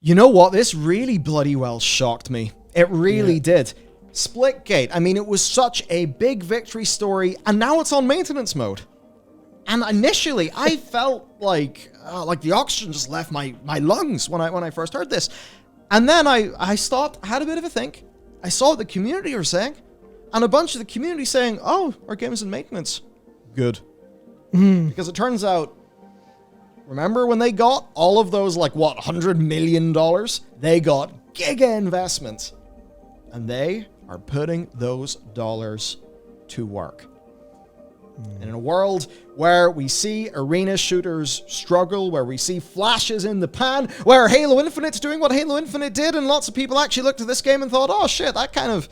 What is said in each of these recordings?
You know what? This really bloody well shocked me. It really did. Splitgate, I mean, it was such a big victory story, and now it's on maintenance mode. And initially, I felt like the oxygen just left my lungs when I first heard this. And then I stopped, had a bit of a think. I saw what the community were saying, and a bunch of the community saying, oh, our game is in maintenance. Good. Because it turns out, remember when they got all of those, $100 million? They got giga investments. And they are putting those dollars to work. And in a world where we see arena shooters struggle, where we see flashes in the pan, where Halo Infinite's doing what Halo Infinite did, and lots of people actually looked at this game and thought, oh shit, that kind of...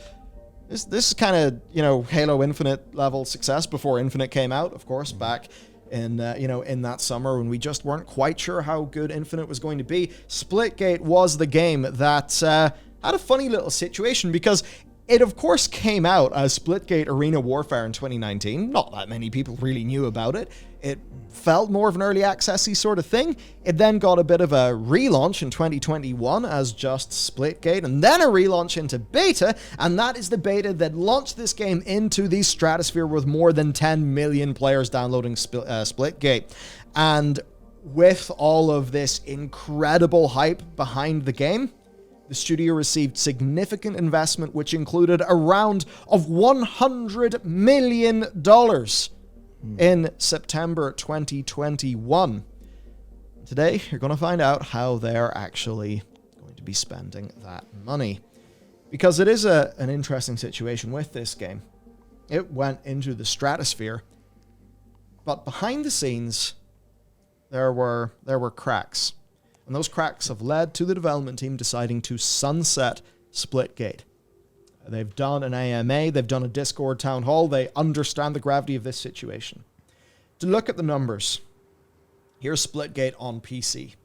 This is kind of, Halo Infinite level success before Infinite came out, of course, back in, in that summer when we just weren't quite sure how good Infinite was going to be. Splitgate was the game that had a funny little situation because it, of course, came out as Splitgate Arena Warfare in 2019. Not that many people really knew about it. It felt more of an early access-y sort of thing. It then got a bit of a relaunch in 2021 as just Splitgate, and then a relaunch into beta, and that is the beta that launched this game into the stratosphere with more than 10 million players downloading Splitgate. And with all of this incredible hype behind the game, the studio received significant investment, which included a round of $100 million in September 2021. Today, you're going to find out how they're actually going to be spending that money. Because it is an interesting situation with this game. It went into the stratosphere, but behind the scenes, there were cracks. And those cracks have led to the development team deciding to sunset Splitgate. They've done an AMA, they've done a Discord town hall, they understand the gravity of this situation. To look at the numbers, here's Splitgate on PC.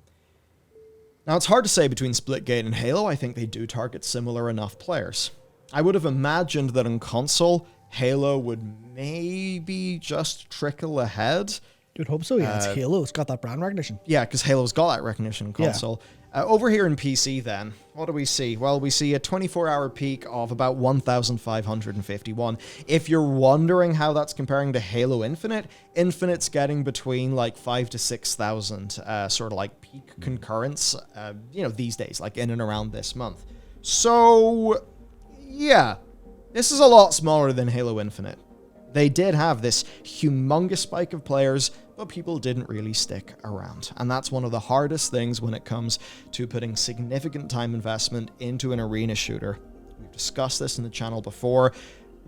Now, it's hard to say between Splitgate and Halo. I think they do target similar enough players. I would have imagined that on console, Halo would maybe just trickle ahead. You'd hope so, yeah. It's Halo. It's got that brand recognition. Yeah, because Halo's got that recognition in console. Yeah. Over here in PC, then, what do we see? Well, we see a 24-hour peak of about 1,551. If you're wondering how that's comparing to Halo Infinite, Infinite's getting between 5,000 to 6,000 peak concurrence, these days, in and around this month. So, yeah, this is a lot smaller than Halo Infinite. They did have this humongous spike of players, but people didn't really stick around. And that's one of the hardest things when it comes to putting significant time investment into an arena shooter. We've discussed this in the channel before,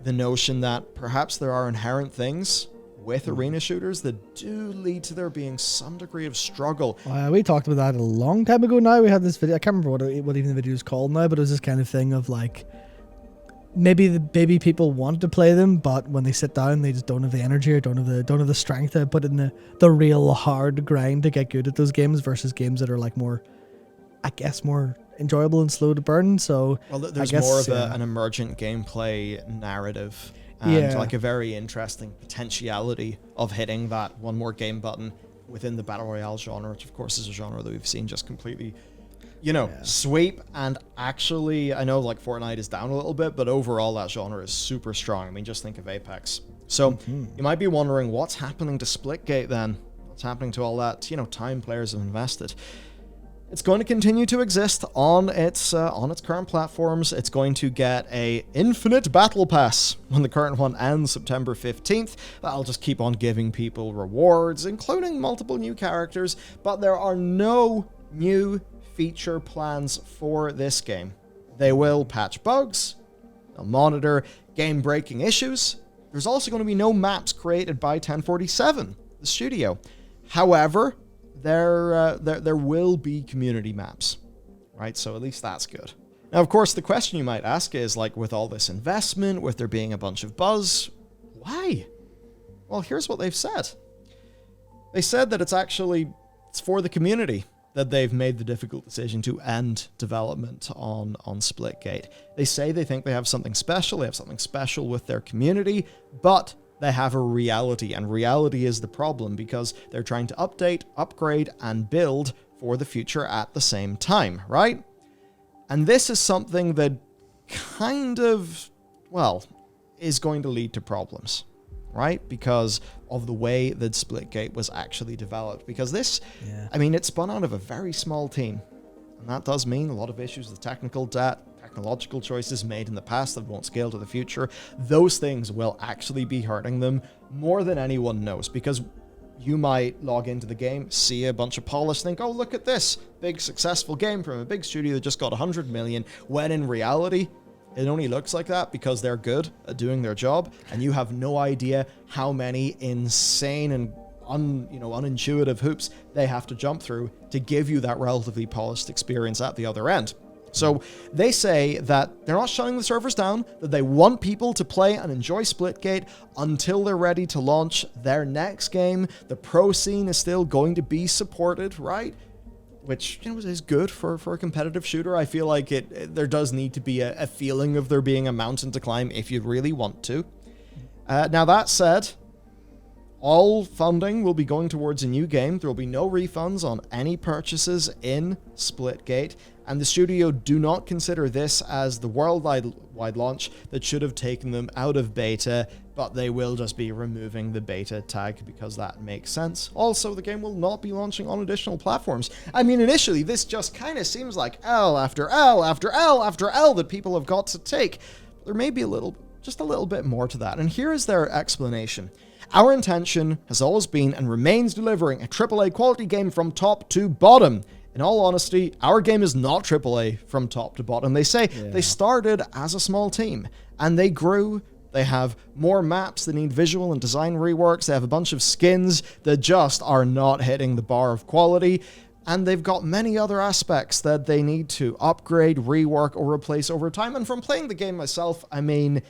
the notion that perhaps there are inherent things with arena shooters that do lead to there being some degree of struggle. We talked about that a long time ago now. We had this video, I can't remember what even the video is called now, but it was this kind of thing of maybe people want to play them, but when they sit down, they just don't have the energy or don't have the strength to put in the real hard grind to get good at those games versus games that are more enjoyable and slow to burn. So there's more of an emergent gameplay narrative and a very interesting potentiality of hitting that one more game button within the battle royale genre, which of course is a genre that we've seen just completely sweep. And actually, I know Fortnite is down a little bit, but overall that genre is super strong. I mean, just think of Apex. So you might be wondering what's happening to Splitgate then? What's happening to all that, time players have invested? It's going to continue to exist on its current platforms. It's going to get a infinite battle pass when the current one ends September 15th. That'll just keep on giving people rewards, including multiple new characters, but there are no new feature plans for this game. They will patch bugs, they'll monitor game-breaking issues. There's also going to be no maps created by 1047, the studio. However, there will be community maps, right? So at least that's good. Now, of course, the question you might ask is, with all this investment, with there being a bunch of buzz, why? Well, here's what they've said. They said that it's for the community that they've made the difficult decision to end development on Splitgate. They say they think they have something special with their community, but they have a reality, and reality is the problem because they're trying to update, upgrade, and build for the future at the same time, right? And this is something that kind of, well, is going to lead to problems, right? Because of the way that Splitgate was actually developed. Because this, I mean, it spun out of a very small team. And that does mean a lot of issues with technical debt, technological choices made in the past that won't scale to the future. Those things will actually be hurting them more than anyone knows. Because you might log into the game, see a bunch of polish, think, oh, look at this big successful game from a big studio that just got 100 million, when in reality, it only looks like that because they're good at doing their job, and you have no idea how many insane and unintuitive hoops they have to jump through to give you that relatively polished experience at the other end. So they say that they're not shutting the servers down, that they want people to play and enjoy Splitgate until they're ready to launch their next game. The pro scene is still going to be supported, right? Which, you know, is good for a competitive shooter. I feel like there does need to be a feeling of there being a mountain to climb if you really want to. Now that said, all funding will be going towards a new game. There will be no refunds on any purchases in Splitgate, and the studio do not consider this as the worldwide launch that should have taken them out of beta, but they will just be removing the beta tag because that makes sense. Also, the game will not be launching on additional platforms. I mean, initially, this just kind of seems like L after L after L after L that people have got to take. There may be just a little bit more to that, and here is their explanation. Our intention has always been and remains delivering a AAA quality game from top to bottom. In all honesty, our game is not AAA from top to bottom. They say they started as a small team and they grew. They have more maps that need visual and design reworks. They have a bunch of skins that just are not hitting the bar of quality. And they've got many other aspects that they need to upgrade, rework, or replace over time. And from playing the game myself, I mean,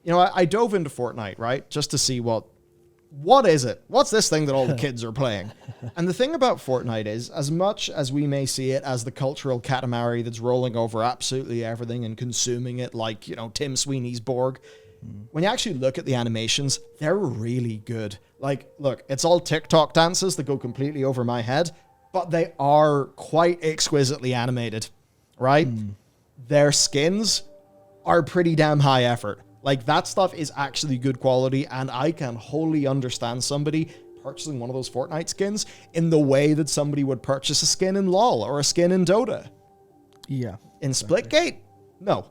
you know, I dove into Fortnite, right? Just to see what is it? What's this thing that all the kids are playing? And the thing about Fortnite is, as much as we may see it as the cultural katamari that's rolling over absolutely everything and consuming it like, you know, Tim Sweeney's Borg, when you actually look at the animations, they're really good. Like, look, it's all TikTok dances that go completely over my head, but they are quite exquisitely animated, right? Their skins are pretty damn high effort. Like, that stuff is actually good quality, and I can wholly understand somebody purchasing one of those Fortnite skins in the way that somebody would purchase a skin in LoL or a skin in Dota. Yeah. In Splitgate? No.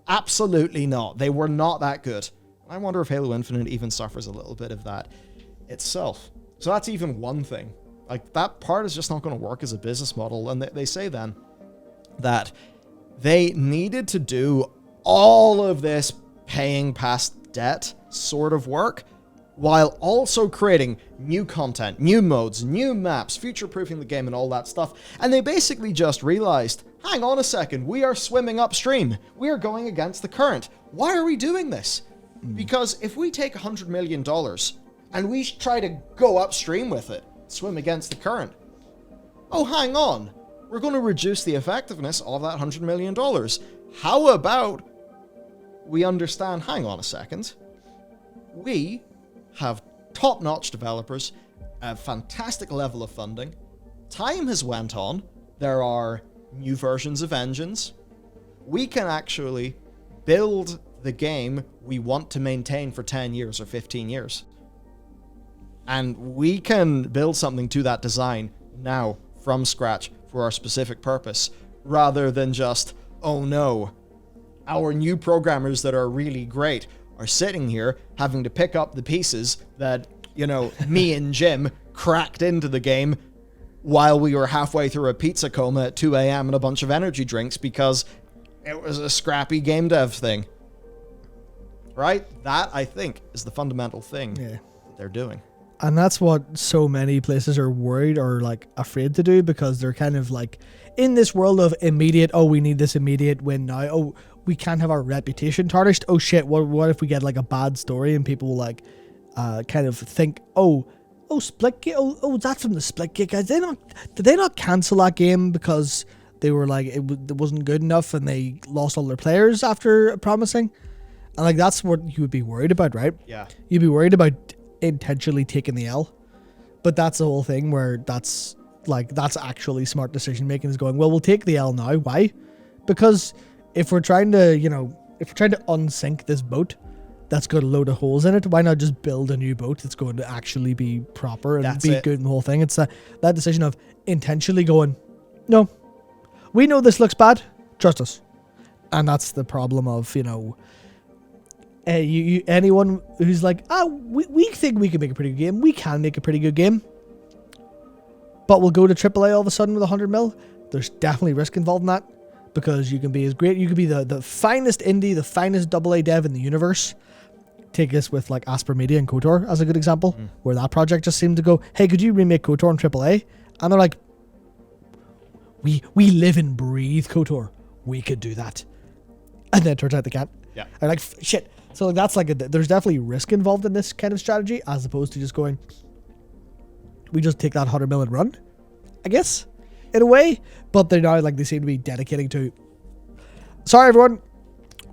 Absolutely not. They were not that good. I wonder if Halo Infinite even suffers a little bit of that itself. So that's even one thing. Like, that part is just not going to work as a business model, and they say then that they needed to do all of this paying past debt sort of work, while also creating new content, new modes, new maps, future-proofing the game and all that stuff. And they basically just realized, hang on a second, we are swimming upstream. We are going against the current. Why are we doing this? Because if we take $100 million and we try to go upstream with it, swim against the current, oh, hang on, we're going to reduce the effectiveness of that $100 million. How about we understand, hang on a second, we have top-notch developers, a fantastic level of funding, time has went on, there are new versions of engines, we can actually build the game we want to maintain for 10 years or 15 years. And we can build something to that design now from scratch for our specific purpose, rather than just, oh no, our new programmers that are really great are sitting here having to pick up the pieces that, you know, me and Jim cracked into the game while we were halfway through a pizza coma at 2 a.m. and a bunch of energy drinks because it was a scrappy game dev thing. Right? That, I think, is the fundamental thing that they're doing. And that's what so many places are worried or like afraid to do, because they're kind of like in this world of immediate, oh, we need this immediate win now. Oh, we can't have our reputation tarnished. Oh shit, what if we get like a bad story and people like kind of think, oh Splitgate, oh that's from the Splitgate guys. Did they not cancel that game because they were like it wasn't good enough and they lost all their players after promising? And like that's what you would be worried about, right? Yeah. You'd be worried about intentionally taking the L. But that's the whole thing where that's Like, that's actually smart decision making, is going, well, we'll take the L now. Why? Because if we're trying to, unsink this boat that's got a load of holes in it, why not just build a new boat that's going to actually be proper and be good in the whole thing? It's that decision of intentionally going, no, we know this looks bad, trust us. And that's the problem of, anyone who's like, we think we can make a pretty good game. We can make a pretty good game. But we'll go to AAA all of a sudden with 100 mil. There's definitely risk involved in that, because you can be as great. You could be the finest indie, the finest AA dev in the universe. Take this with like Asper Media and KOTOR as a good example, where that project just seemed to go, hey, could you remake KOTOR on AAA? And they're like, we live and breathe KOTOR. We could do that. And then it turns out they can't. Yeah. I'm like, shit. So that's like, there's definitely risk involved in this kind of strategy, as opposed to just going, we just take that 100 mil and run, I guess, in a way. But they're now like, they seem to be dedicating to, sorry everyone,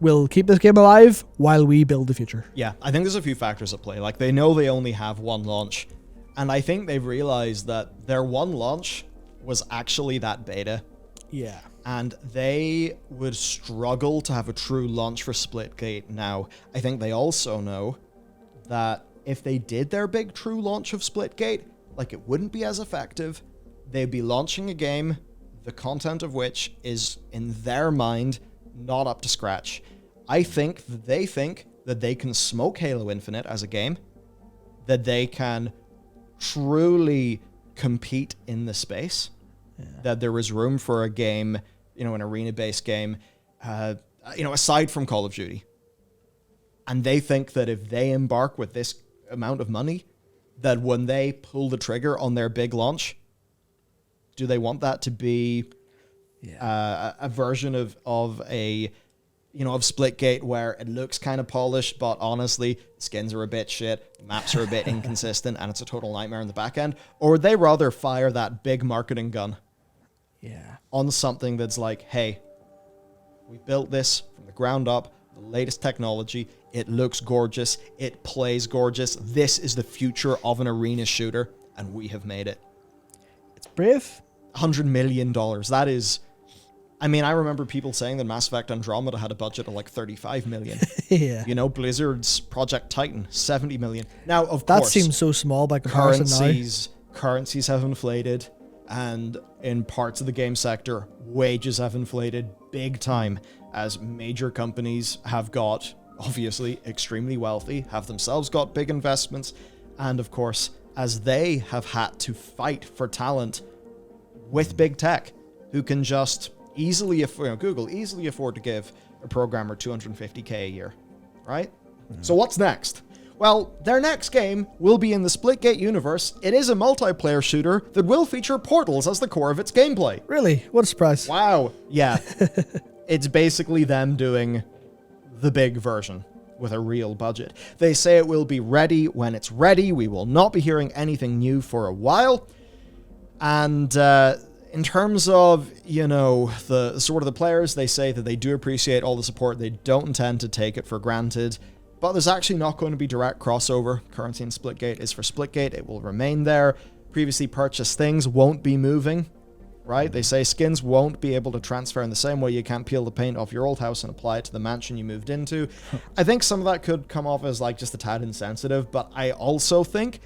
we'll keep this game alive while we build the future. Yeah, I think there's a few factors at play. Like, they know they only have one launch, and I think they've realized that their one launch was actually that beta. Yeah. And they would struggle to have a true launch for Splitgate now. I think they also know that if they did their big true launch of Splitgate, like, it wouldn't be as effective. They'd be launching a game, the content of which is, in their mind, not up to scratch. I think that they think that they can smoke Halo Infinite as a game, that they can truly compete in the space, that there is room for a game, an arena-based game, aside from Call of Duty. And they think that if they embark with this amount of money, that when they pull the trigger on their big launch, do they want that to be a version of Splitgate where it looks kind of polished, but honestly, skins are a bit shit, maps are a bit inconsistent, and it's a total nightmare in the back end? Or would they rather fire that big marketing gun on something that's like, hey, we built this from the ground up, the latest technology, it looks gorgeous, it plays gorgeous, this is the future of an arena shooter, and we have made it. It's brave. $100 million. That is... I mean, I remember people saying that Mass Effect Andromeda had a budget of like 35 million. Yeah. Blizzard's Project Titan, 70 million. Now, of that course... That seems so small by comparison currencies have inflated, and in parts of the game sector, wages have inflated big time, as major companies have got, obviously, extremely wealthy, have themselves got big investments, and of course, as they have had to fight for talent with big tech, who can just easily afford, Google easily afford to give a programmer $250K a year, right? So what's next? Well, their next game will be in the Splitgate universe. It is a multiplayer shooter that will feature portals as the core of its gameplay. Really? What a surprise. Wow. Yeah. It's basically them doing the big version with a real budget. They say it will be ready when it's ready. We will not be hearing anything new for a while. And in terms of, the sort of the players, they say that they do appreciate all the support. They don't intend to take it for granted. But there's actually not going to be direct crossover. Currency in Splitgate is for Splitgate. It will remain there. Previously purchased things won't be moving, right? They say skins won't be able to transfer in the same way you can't peel the paint off your old house and apply it to the mansion you moved into. I think some of that could come off as like just a tad insensitive, but I also think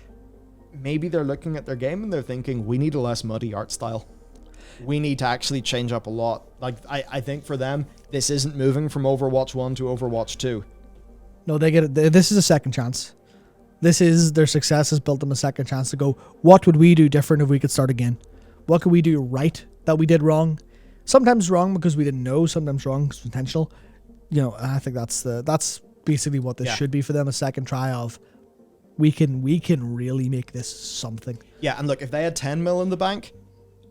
maybe they're looking at their game and they're thinking, we need a less muddy art style. We need to actually change up a lot. Like, I think for them, this isn't moving from Overwatch 1 to Overwatch 2. No, they get it. This is a second chance. This is their success has built them a second chance to go, what would we do different if we could start again? What could we do right that we did wrong? Sometimes wrong because we didn't know, sometimes wrong because it's intentional. I think that's basically what this should be for them, a second try of we can really make this something. Yeah, and look, if they had 10 mil in the bank,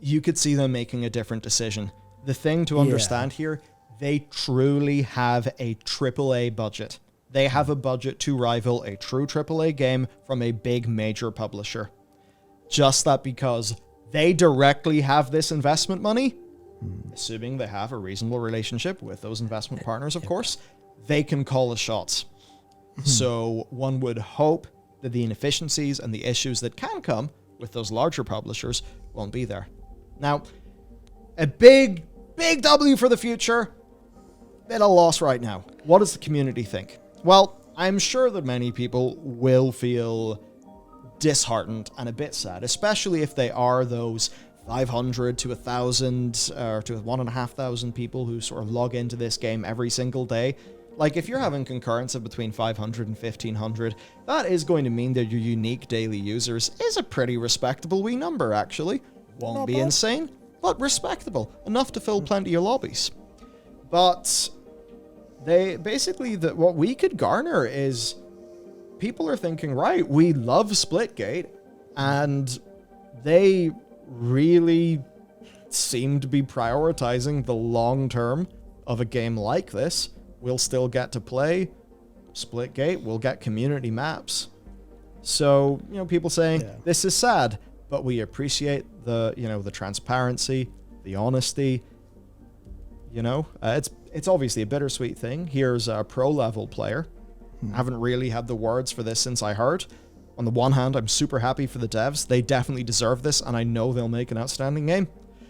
you could see them making a different decision. The thing to understand here, they truly have a AAA budget. They have a budget to rival a true AAA game from a big major publisher. Just that because they directly have this investment money, assuming they have a reasonable relationship with those investment partners, of course, they can call the shots. So one would hope that the inefficiencies and the issues that can come with those larger publishers won't be there. Now, a big W for the future, bit of loss right now. What does the community think? Well, I'm sure that many people will feel disheartened and a bit sad, especially if they are those 500 to 1,000 or to 1,500 people who sort of log into this game every single day. Like, if you're having concurrence of between 500 and 1,500, that is going to mean that your unique daily users is a pretty respectable wee number, actually. Won't be insane, but respectable. Enough to fill plenty of lobbies. But they basically, what we could garner is people are thinking, right, we love Splitgate, and they really seem to be prioritizing the long term of a game like this. We'll still get to play Splitgate. We'll get community maps. So, people saying, this is sad, but we appreciate the transparency, the honesty. It's obviously a bittersweet thing. Here's a pro-level player. I haven't really had the words for this since I heard. On the one hand, I'm super happy for the devs. They definitely deserve this, and I know they'll make an outstanding game.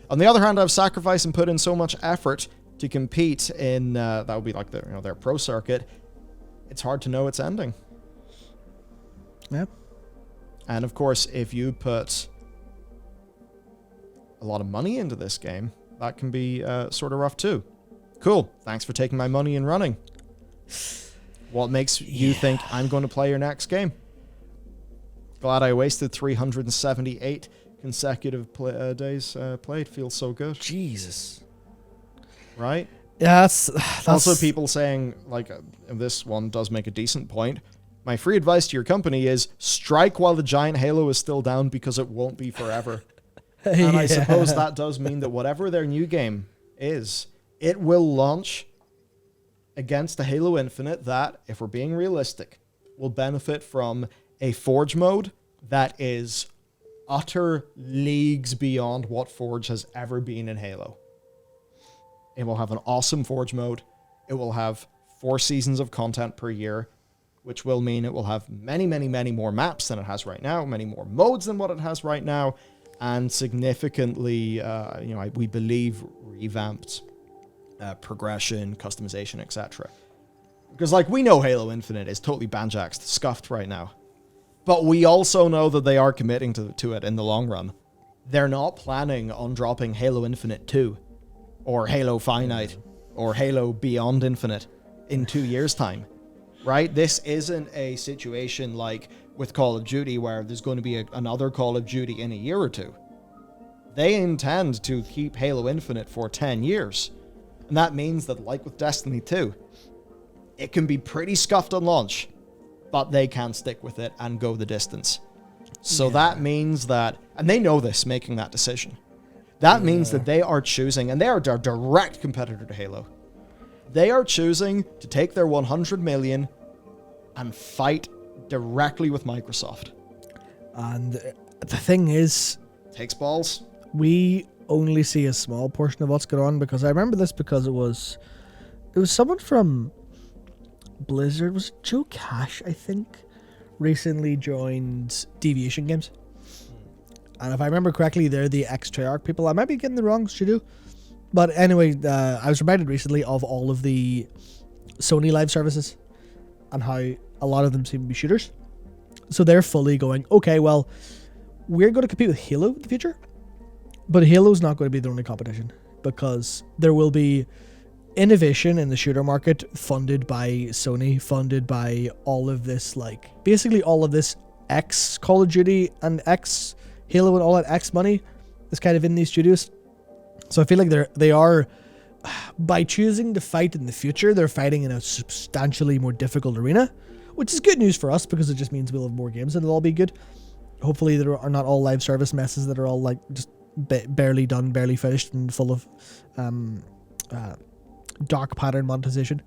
On the other hand, I've sacrificed and put in so much effort to compete in that would be like their pro circuit. It's hard to know its ending. Yeah. And of course, if you put a lot of money into this game, that can be sort of rough too. Cool. Thanks for taking my money and running. What makes you think I'm going to play your next game? Glad I wasted 378 consecutive days played. Feels so good. Jesus. Right? Yeah, that's also people saying, like, this one does make a decent point. My free advice to your company is strike while the giant halo is still down, because it won't be forever. And I suppose that does mean that whatever their new game is, it will launch against a Halo Infinite that, if we're being realistic, will benefit from a Forge mode that is utter leagues beyond what Forge has ever been in Halo. It will have an awesome Forge mode. It will have 4 seasons of content per year, which will mean it will have many, many, many more maps than it has right now, many more modes than what it has right now, and significantly, we believe, revamped progression, customization, etc. Because, we know Halo Infinite is totally banjaxed, scuffed right now. But we also know that they are committing to it in the long run. They're not planning on dropping Halo Infinite 2, or Halo Finite, or Halo Beyond Infinite in 2 years' time. Right? This isn't a situation like with Call of Duty where there's going to be another Call of Duty in a year or two. They intend to keep Halo Infinite for 10 years. And that means that, like with Destiny 2, it can be pretty scuffed on launch, but they can stick with it and go the distance. So that means that, and they know this, making that decision. That means that they are choosing, and they are a direct competitor to Halo. They are choosing to take their 100 million and fight directly with Microsoft. And the thing is, takes balls. We only see a small portion of what's going on, because I remember this because it was someone from Blizzard, was it Joe Cash, I think, recently joined Deviation Games. And if I remember correctly, they're the ex-Treyarch people. I might be getting the wrong to. But anyway, I was reminded recently of all of the Sony live services and how a lot of them seem to be shooters. So they're fully going, okay, well, we're going to compete with Halo in the future, but Halo's not going to be the only competition, because there will be innovation in the shooter market funded by Sony, funded by all of this, basically all of this ex Call of Duty and ex Halo and all that X money is kind of in these studios. So I feel like they are, by choosing to fight in the future, they're fighting in a substantially more difficult arena, which is good news for us, because it just means we'll have more games and it'll all be good. Hopefully there are not all live service messes that are all just barely done, barely finished, and full of dark pattern monetization.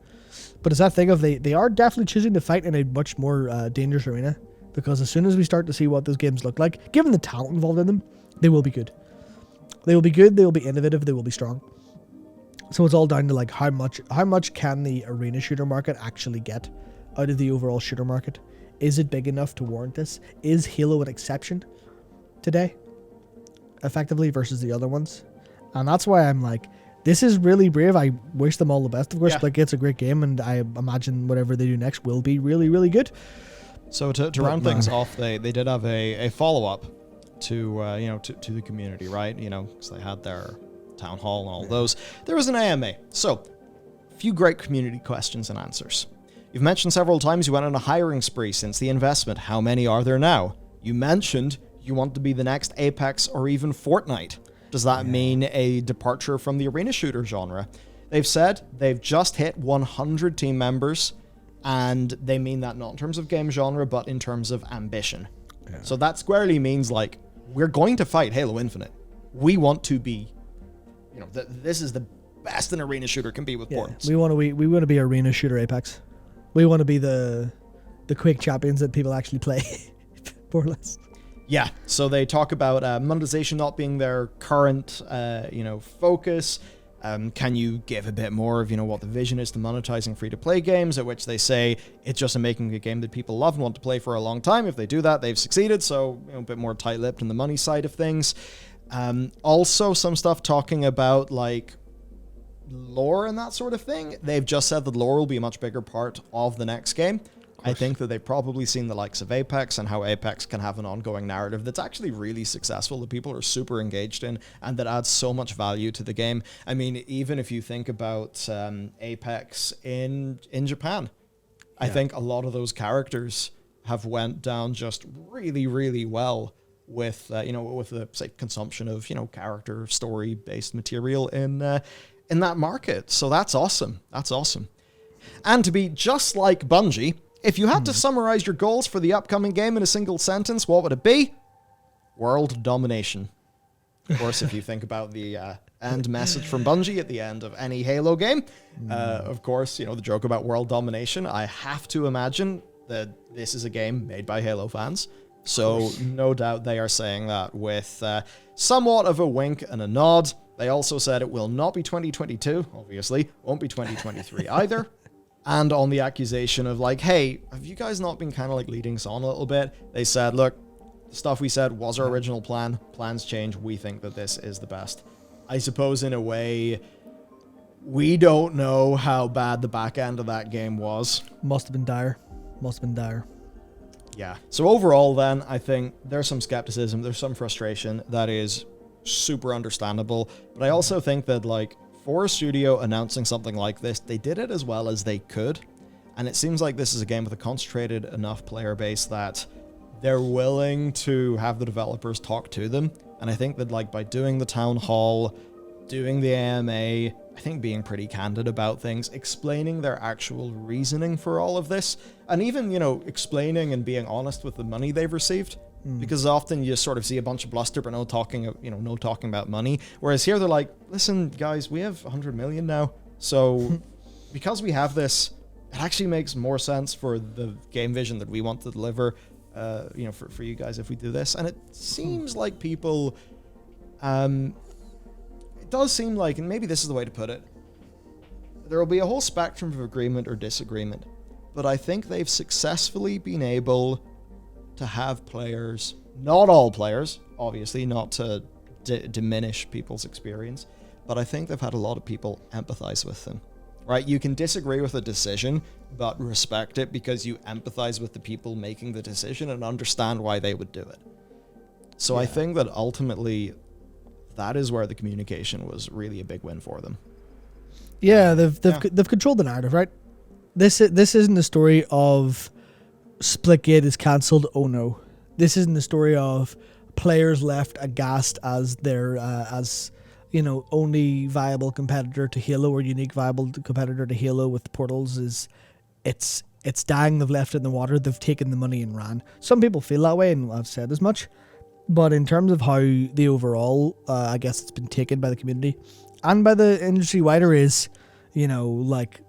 But it's that thing of they are definitely choosing to fight in a much more dangerous arena, because as soon as we start to see what those games look like, given the talent involved in them, they will be good. They will be good, they will be innovative, they will be strong. So it's all down to how much can the arena shooter market actually get out of the overall shooter market? Is it big enough to warrant this? Is Halo an exception today? effectively versus the other ones. And that's why I'm like, this is really brave. I wish them all the best. Of course, Yeah. Splitgate's a great game, and I imagine whatever they do next will be really, really good. So to round things off, they did have a follow-up to to the community, right? Because they had their town hall and all those. There was an AMA. So, a few great community questions and answers. You've mentioned several times you went on a hiring spree since the investment. How many are there now? You mentioned you want to be the next Apex or even Fortnite. Does that mean a departure from the arena shooter genre? They've said they've just hit 100 team members, and they mean that not in terms of game genre, but in terms of ambition. Yeah. So that squarely means, like, we're going to fight Halo Infinite. We want to be, this is the best an arena shooter can be with ports. We want to be arena shooter Apex. We want to be the quick champions that people actually play, more or less. Yeah, so they talk about monetization not being their current, focus. Can you give a bit more of, what the vision is to monetizing free-to-play games, at which they say it's just making a game that people love and want to play for a long time. If they do that, they've succeeded, so a bit more tight-lipped in the money side of things. Also, some stuff talking about, like, lore and that sort of thing. They've just said that lore will be a much bigger part of the next game. I think that they've probably seen the likes of Apex and how Apex can have an ongoing narrative that's actually really successful, that people are super engaged in, and that adds so much value to the game. I mean, even if you think about Apex in Japan, I think a lot of those characters have went down just really, really well with the, say, consumption of, character story-based material in that market. So that's awesome. That's awesome. And to be just like Bungie, if you had to summarize your goals for the upcoming game in a single sentence, what would it be? World domination. Of course, if you think about the end message from Bungie at the end of any Halo game, of course, the joke about world domination, I have to imagine that this is a game made by Halo fans. So no doubt they are saying that with somewhat of a wink and a nod. They also said it will not be 2022, obviously, won't be 2023 either. And on the accusation of like, hey, have you guys not been kind of like leading us on a little bit? They said, look, the stuff we said was our original plan. Plans change. We think that this is the best. I suppose in a way, we don't know how bad the back end of that game was. Must have been dire. Yeah. So overall then, I think there's some skepticism. There's some frustration that is super understandable. But I also think that like, for a studio announcing something like this, they did it as well as they could. And it seems like this is a game with a concentrated enough player base that they're willing to have the developers talk to them. And I think that like by doing the town hall, doing the AMA, I think being pretty candid about things, explaining their actual reasoning for all of this, and even, explaining and being honest with the money they've received. Because often you sort of see a bunch of bluster, but no talking about money. Whereas here they're like, listen, guys, we have 100 million now. So because we have this, it actually makes more sense for the game vision that we want to deliver, for you guys if we do this. And it seems like people, it does seem like, and maybe this is the way to put it, there will be a whole spectrum of agreement or disagreement. But I think they've successfully been able to have players, not all players, obviously, not to diminish people's experience, but I think they've had a lot of people empathize with them, right? You can disagree with a decision, but respect it because you empathize with the people making the decision and understand why they would do it. So I think that ultimately, that is where the communication was really a big win for them. Yeah, they've controlled the narrative, right? This isn't the story of Splitgate is cancelled. Oh no, this isn't the story of players left aghast as their only viable competitor to Halo or unique viable competitor to Halo with Portals is it's dying. They've left it in the water. They've taken the money and ran. Some people feel that way, and I've said as much. But in terms of how the overall, I guess it's been taken by the community and by the industry wider is, like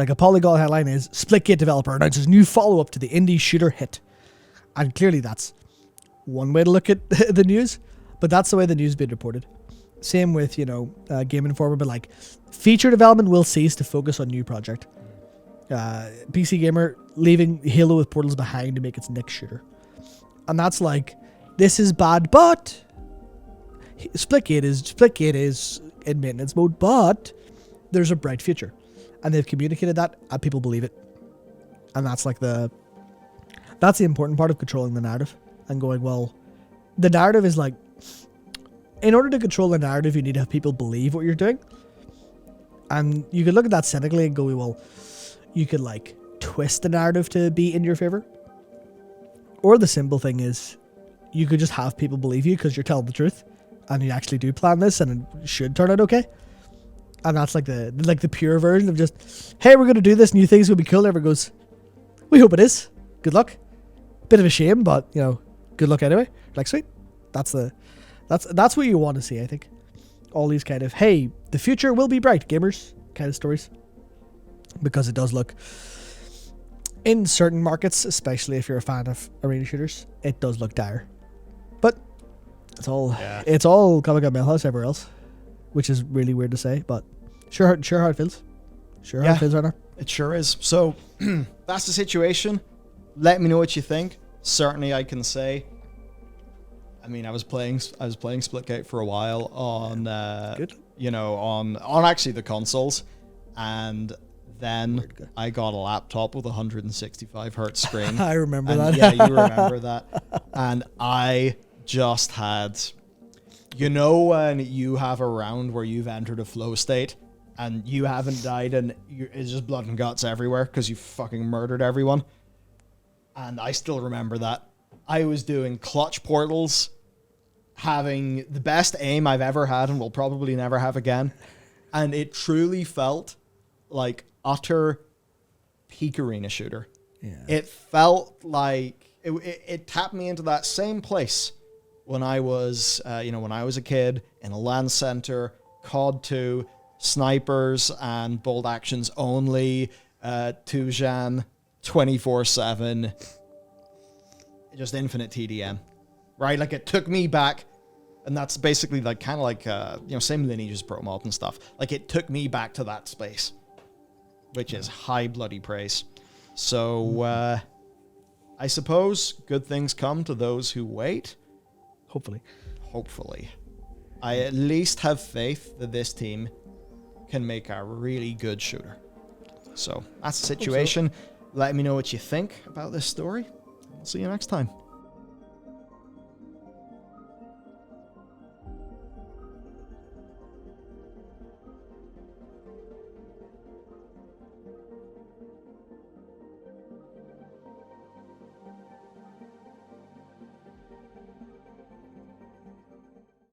a Polygon headline is, Splitgate developer announces new follow-up to the indie shooter hit. And clearly that's one way to look at the news, but that's the way the news has been reported. Same with, Game Informer, but like, feature development will cease to focus on new project. PC Gamer leaving Halo with Portals behind to make its next shooter. And that's like, this is bad, but Splitgate is in maintenance mode, but there's a bright future, and they've communicated that, and people believe it, and that's the important part of controlling the narrative and going, well, the narrative is like, in order to control the narrative, you need to have people believe what you're doing, and you could look at that cynically and go, well, you could like twist the narrative to be in your favor, or the simple thing is, you could just have people believe you because you're telling the truth, and you actually do plan this, and it should turn out okay. And that's like the pure version of just, hey, we're gonna do this, new thing's gonna be cool. Everyone goes, we hope it is. Good luck. Bit of a shame, but you know, good luck anyway. Like, sweet. That's what you want to see, I think. All these kind of, hey, the future will be bright, gamers kind of stories, because it does look, in certain markets, especially if you're a fan of arena shooters, it does look dire. But it's all coming up Millhouse everywhere else, which is really weird to say, but sure how it feels. How it feels right now. It sure is. So that's the situation. Let me know what you think. Certainly, I can say. I mean, I was playing Splitgate for a while on, on actually the consoles, and then I got a laptop with a 165 hertz screen. I remember that. Yeah, you remember that. And I just had, when you have a round where you've entered a flow state and you haven't died and it's just blood and guts everywhere because you fucking murdered everyone. And I still remember that. I was doing clutch portals, having the best aim I've ever had and will probably never have again. And it truly felt like utter peak arena shooter. Yeah. It felt like it tapped me into that same place when I was, when I was a kid in a LAN center, COD 2, snipers and bolt actions only, Tujan, 24/7, just infinite TDM, right? Like it took me back, and that's basically like kind of like same lineage as Pro Mod and stuff. Like it took me back to that space, which is high bloody praise. So I suppose good things come to those who wait. Hopefully. I at least have faith that this team can make a really good shooter. So that's the situation. Let me know what you think about this story. I'll see you next time.